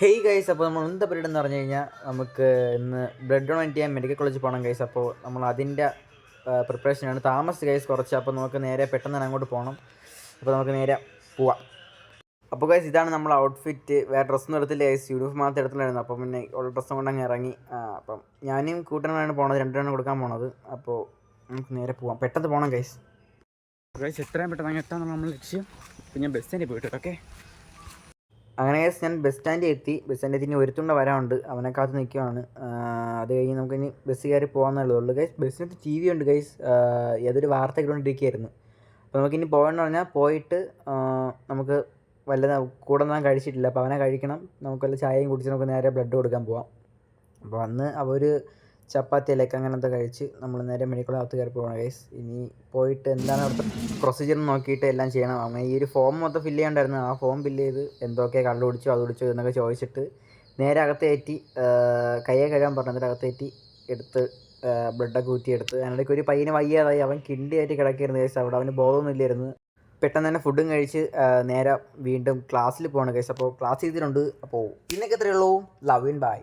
Hey guys, അപ്പോൾ നമ്മൾ എന്താ പരിപാടി എന്ന് പറഞ്ഞു കഴിഞ്ഞാൽ നമുക്ക് ഇന്ന് ബ്ലഡ് ഡൊണേറ്റ് ചെയ്യാൻ മെഡിക്കൽ കോളേജിൽ പോകണം ഗൈസ്. അപ്പോൾ നമ്മൾ അതിൻ്റെ പ്രിപ്പറേഷനാണ്. താമസിച്ച് ഗൈസ് കുറച്ച്. അപ്പോൾ നമുക്ക് നേരെ പെട്ടെന്ന് തന്നെ അങ്ങോട്ട് പോകണം. അപ്പോൾ നമുക്ക് നേരെ പോവാം. അപ്പോൾ ഗൈസ് ഇതാണ് നമ്മൾ ഔട്ട്ഫിറ്റ്. വേറെ ഡ്രസ്സൊന്നും എടുത്തില്ല ഗൈസ്, യൂണിഫോം മാത്രം എടുത്തിട്ടുണ്ടായിരുന്നു. അപ്പോൾ പിന്നെ ഉള്ള ഡ്രസ്സും കൊണ്ട് അങ്ങ് ഇറങ്ങി. അപ്പം ഞാനും കൂട്ടനാണ് പോണത്, 2 കൊടുക്കാൻ പോണത്. അപ്പോൾ നമുക്ക് നേരെ പോവാം, പെട്ടെന്ന് പോകണം ഗൈസ്. ഗൈസ് എത്രയും പെട്ടെന്ന് അങ്ങ് എത്താൻ നമ്മൾ ലക്ഷ്യം. അപ്പോൾ ഞാൻ ബസ് സ്റ്റാൻഡിൽ പോയിട്ട് ഓക്കെ. അങ്ങനെ ഞാൻ ബസ് സ്റ്റാൻഡിൽ എത്തി. ബസ് സ്റ്റാൻഡിൽ ഇനി ഒരുത്തുണ്ട വരാനുണ്ട്, അവനെ കാത്ത് നിൽക്കുകയാണ്. അത് കഴിഞ്ഞ് നമുക്കിനി ബസ് കയറി പോകാമെന്നുള്ളതേ ഉള്ളൂ ഗൈസ്. ബസ്സിനകത്ത് TV ഉണ്ട് ഗൈസ്, ഏതൊരു വാർത്ത ഇട്ടുകൊണ്ടിരിക്കുകയായിരുന്നു. അപ്പോൾ നമുക്കിനി പോകണമെന്ന് പറഞ്ഞാൽ പോയിട്ട് നമുക്ക് വല്ലതും കൂടെ ഒന്നും കഴിച്ചിട്ടില്ല, അപ്പോൾ അവനെ കഴിക്കണം. നമുക്ക് വല്ല ചായയും കുടിച്ച് നമുക്ക് നേരെ ബ്ലഡ് കൊടുക്കാൻ പോവാം. അപ്പോൾ അന്ന് അവർ ചപ്പാത്തിയിലേക്ക് അങ്ങനത്തെ കഴിച്ച് നമ്മൾ നേരെ മെഡിക്കലകത്ത് കയറി പോകണം ഗൈസ്. ഇനി പോയിട്ട് എന്താണ് അവിടുത്തെ പ്രൊസീജിയർ നോക്കിയിട്ട് എല്ലാം ചെയ്യണം. അങ്ങനെ ഈ ഒരു ഫോം മൊത്തം ഫില്ല് ചെയ്യണ്ടായിരുന്നു. ആ ഫോം ഫില്ല് ചെയ്ത് എന്തൊക്കെ കള്ളു കുടിച്ചോ അത് കുടിച്ചോ എന്നൊക്കെ ചോദിച്ചിട്ട് നേരെ അകത്തേറ്റി കയ്യെ കഴുകാൻ പറഞ്ഞതിൻ്റെ അകത്തേറ്റി എടുത്ത് ബ്ലഡൊക്കെ ഊറ്റിയെടുത്ത്. അതിനിടയ്ക്ക് ഒരു പയ്യന് വയ്യാതായി, അവൻ കിണ്ടിയായിട്ട് കിടക്കിയിരുന്നു ഗൈസ്. അവിടെ അവന് ബോധമൊന്നുമില്ലായിരുന്നു. പെട്ടെന്ന് തന്നെ ഫുഡും കഴിച്ച് നേരെ വീണ്ടും ക്ലാസ്സിൽ പോകണം ഗൈസ്. അപ്പോൾ ക്ലാസ് ചെയ്തിട്ടുണ്ട്. അപ്പോൾ ഇന്നൊക്കെ എത്രയുള്ളൂ. Love you by.